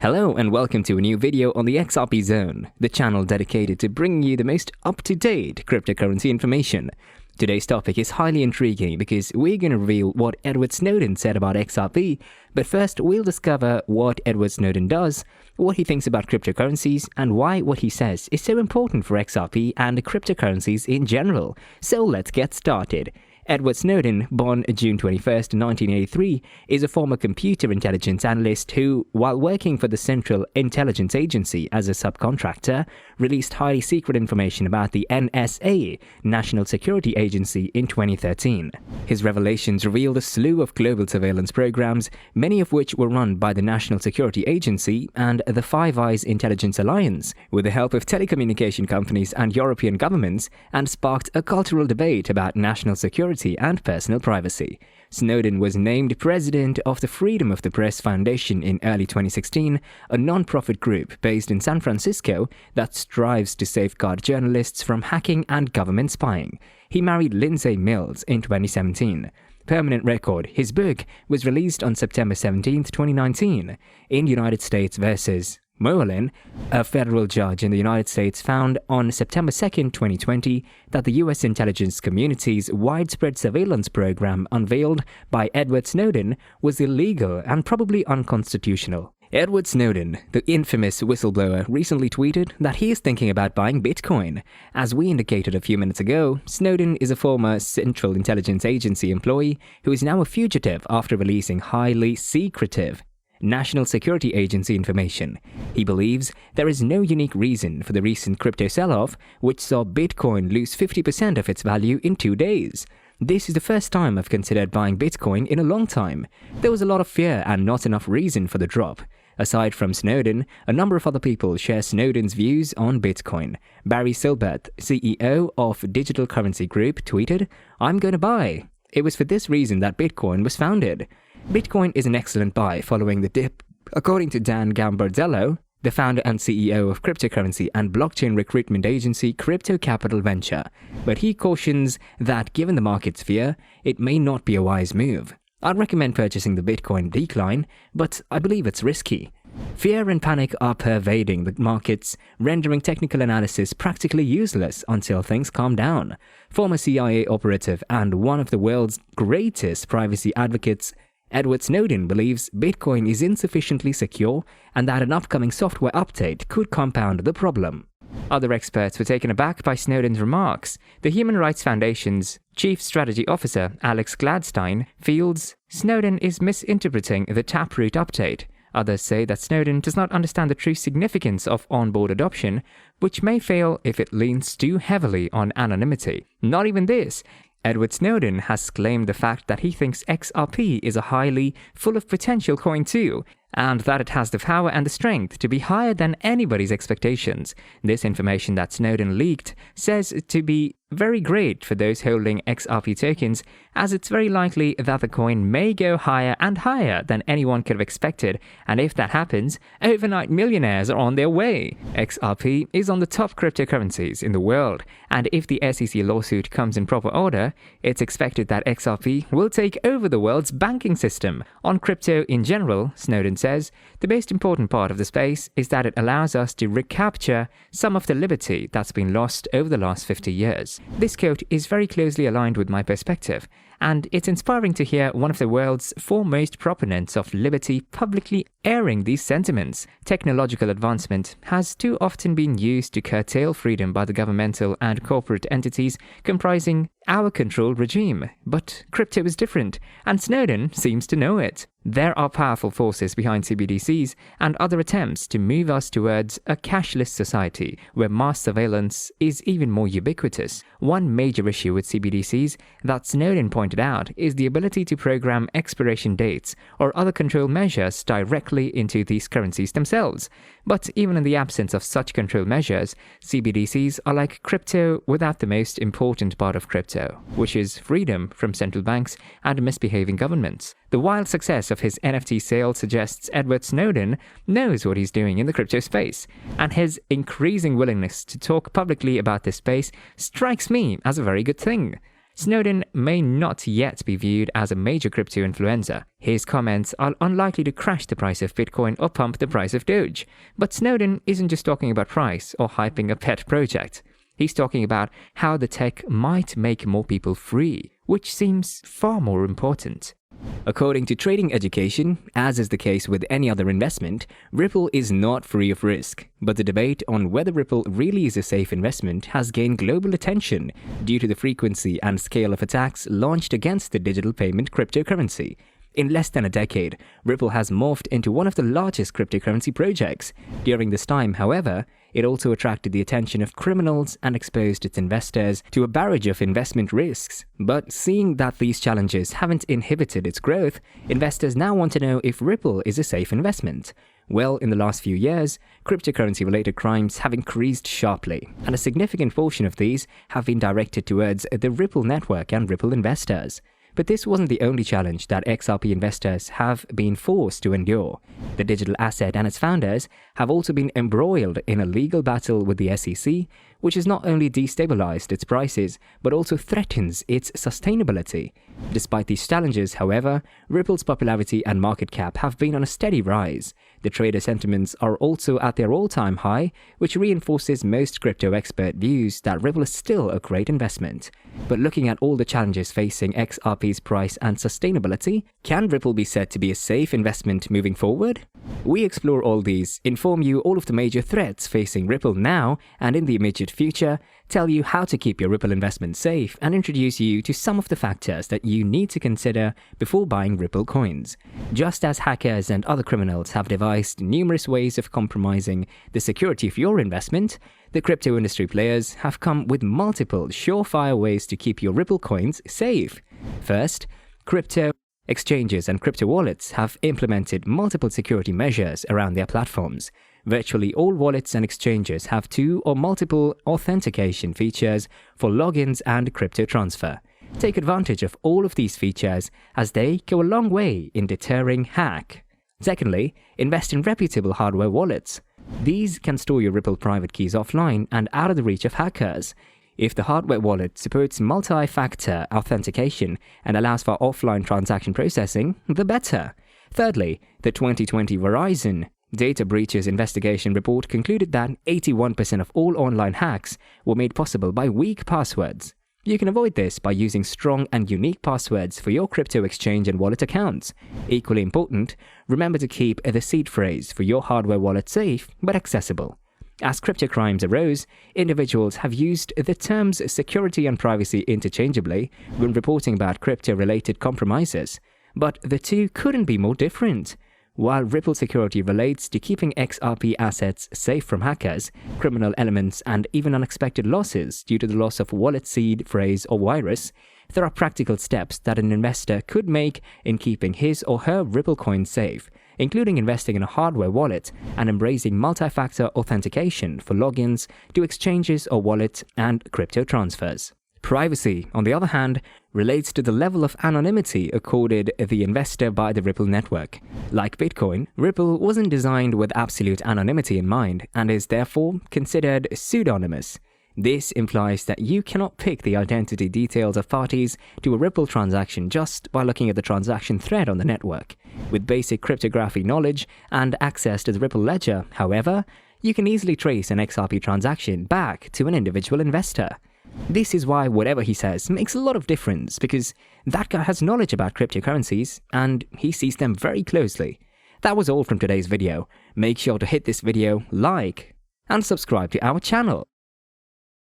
Hello and welcome to a new video on the XRP Zone, the channel dedicated to bringing you the most up-to-date cryptocurrency information. Today's topic is highly intriguing because we're going to reveal what Edward Snowden said about XRP, but first we'll discover what Edward Snowden does, what he thinks about cryptocurrencies, and why what he says is so important for XRP and cryptocurrencies in general. So let's get started. Edward Snowden, born June 21, 1983, is a former computer intelligence analyst who, while working for the Central Intelligence Agency as a subcontractor, released highly secret information about the NSA, National Security Agency, in 2013. His revelations revealed a slew of global surveillance programs, many of which were run by the National Security Agency and the Five Eyes Intelligence Alliance, with the help of telecommunication companies and European governments, and sparked a cultural debate about national security and personal privacy. Snowden was named president of the Freedom of the Press Foundation in early 2016, a non-profit group based in San Francisco that strives to safeguard journalists from hacking and government spying. He married Lindsay Mills in 2017. Permanent Record, his book, was released on September 17, 2019. In United States versus Moreland, a federal judge in the United States found on September 2, 2020, that the U.S. intelligence community's widespread surveillance program unveiled by Edward Snowden was illegal and probably unconstitutional. Edward Snowden, the infamous whistleblower, recently tweeted that he is thinking about buying Bitcoin. As we indicated a few minutes ago, Snowden is a former Central Intelligence Agency employee who is now a fugitive after releasing highly secretive National Security Agency information. He believes there is no unique reason for the recent crypto sell-off, which saw Bitcoin lose 50% of its value in 2 days. This is the first time I've considered buying Bitcoin in a long time. There was a lot of fear and not enough reason for the drop. Aside from Snowden, a number of other people share Snowden's views on Bitcoin. Barry Silbert, CEO of Digital Currency Group, tweeted, "I'm going to buy. It was for this reason that Bitcoin was founded. Bitcoin is an excellent buy following the dip." According to Dan Gambardello, the founder and CEO of cryptocurrency and blockchain recruitment agency Crypto Capital Venture, but he cautions that given the market's fear, it may not be a wise move. "I'd recommend purchasing the Bitcoin decline, but I believe it's risky. Fear and panic are pervading the markets, rendering technical analysis practically useless until things calm down." Former CIA operative and one of the world's greatest privacy advocates, Edward Snowden believes Bitcoin is insufficiently secure and that an upcoming software update could compound the problem. Other experts were taken aback by Snowden's remarks. The Human Rights Foundation's Chief Strategy Officer, Alex Gladstein, feels Snowden is misinterpreting the Taproot update. Others say that Snowden does not understand the true significance of onboard adoption, which may fail if it leans too heavily on anonymity. Not even this. Edward Snowden has claimed the fact that he thinks XRP is a highly full of potential coin too, and that it has the power and the strength to be higher than anybody's expectations. This information that Snowden leaked says to be very great for those holding XRP tokens, as it's very likely that the coin may go higher and higher than anyone could have expected, and if that happens, overnight millionaires are on their way. XRP is on the top cryptocurrencies in the world, and if the SEC lawsuit comes in proper order, it's expected that XRP will take over the world's banking system. On crypto in general, Snowden says, the most important part of the space is that it allows us to recapture some of the liberty that's been lost over the last 50 years. This quote is very closely aligned with my perspective, and it's inspiring to hear one of the world's foremost proponents of liberty publicly airing these sentiments. Technological advancement has too often been used to curtail freedom by the governmental and corporate entities comprising our control regime, but crypto is different, and Snowden seems to know it. There are powerful forces behind CBDCs and other attempts to move us towards a cashless society where mass surveillance is even more ubiquitous. One major issue with CBDCs that Snowden pointed out is the ability to program expiration dates or other control measures directly into these currencies themselves. But even in the absence of such control measures, CBDCs are like crypto without the most important part of crypto, which is freedom from central banks and misbehaving governments. The wild success of his NFT sale suggests Edward Snowden knows what he's doing in the crypto space, and his increasing willingness to talk publicly about this space strikes me as a very good thing. Snowden may not yet be viewed as a major crypto influencer. His comments are unlikely to crash the price of Bitcoin or pump the price of Doge. But Snowden isn't just talking about price or hyping a pet project. He's talking about how the tech might make more people free, which seems far more important. According to Trading Education, as is the case with any other investment, Ripple is not free of risk. But the debate on whether Ripple really is a safe investment has gained global attention due to the frequency and scale of attacks launched against the digital payment cryptocurrency. In less than a decade, Ripple has morphed into one of the largest cryptocurrency projects. During this time, however, it also attracted the attention of criminals and exposed its investors to a barrage of investment risks. But seeing that these challenges haven't inhibited its growth, investors now want to know if Ripple is a safe investment. Well, in the last few years, cryptocurrency-related crimes have increased sharply, and a significant portion of these have been directed towards the Ripple network and Ripple investors. But this wasn't the only challenge that XRP investors have been forced to endure. The digital asset and its founders have also been embroiled in a legal battle with the SEC, which has not only destabilized its prices, but also threatens its sustainability. Despite these challenges, however, Ripple's popularity and market cap have been on a steady rise. The trader sentiments are also at their all-time high, which reinforces most crypto expert views that Ripple is still a great investment. But looking at all the challenges facing XRP's price and sustainability, can Ripple be said to be a safe investment moving forward? We explore all these, inform you all of the major threats facing Ripple now and in the immediate future, tell you how to keep your Ripple investment safe, and introduce you to some of the factors that you need to consider before buying Ripple coins. Just as hackers and other criminals have devised numerous ways of compromising the security of your investment, the crypto industry players have come with multiple surefire ways to keep your Ripple coins safe. First, crypto exchanges and crypto wallets have implemented multiple security measures around their platforms. Virtually all wallets and exchanges have two or multiple authentication features for logins and crypto transfer. Take advantage of all of these features, as they go a long way in deterring hack. Secondly, invest in reputable hardware wallets. These can store your Ripple private keys offline and out of the reach of hackers. If the hardware wallet supports multi-factor authentication and allows for offline transaction processing, the better. Thirdly, the 2020 Verizon Data Breaches Investigation report concluded that 81% of all online hacks were made possible by weak passwords. You can avoid this by using strong and unique passwords for your crypto exchange and wallet accounts. Equally important, remember to keep the seed phrase for your hardware wallet safe but accessible. As crypto crimes arose, individuals have used the terms security and privacy interchangeably when reporting about crypto-related compromises. But the two couldn't be more different. While Ripple security relates to keeping XRP assets safe from hackers, criminal elements, and even unexpected losses due to the loss of wallet seed phrase or virus, there are practical steps that an investor could make in keeping his or her Ripple coin safe, including investing in a hardware wallet and embracing multi-factor authentication for logins to exchanges or wallets and crypto transfers. Privacy, on the other hand, relates to the level of anonymity accorded the investor by the Ripple network. Like Bitcoin, Ripple wasn't designed with absolute anonymity in mind and is therefore considered pseudonymous. This implies that you cannot pick the identity details of parties to a Ripple transaction just by looking at the transaction thread on the network. With basic cryptography knowledge and access to the Ripple ledger, however, you can easily trace an XRP transaction back to an individual investor. This is why whatever he says makes a lot of difference, because that guy has knowledge about cryptocurrencies and he sees them very closely. That was all from today's video. Make sure to hit this video, like, and subscribe to our channel.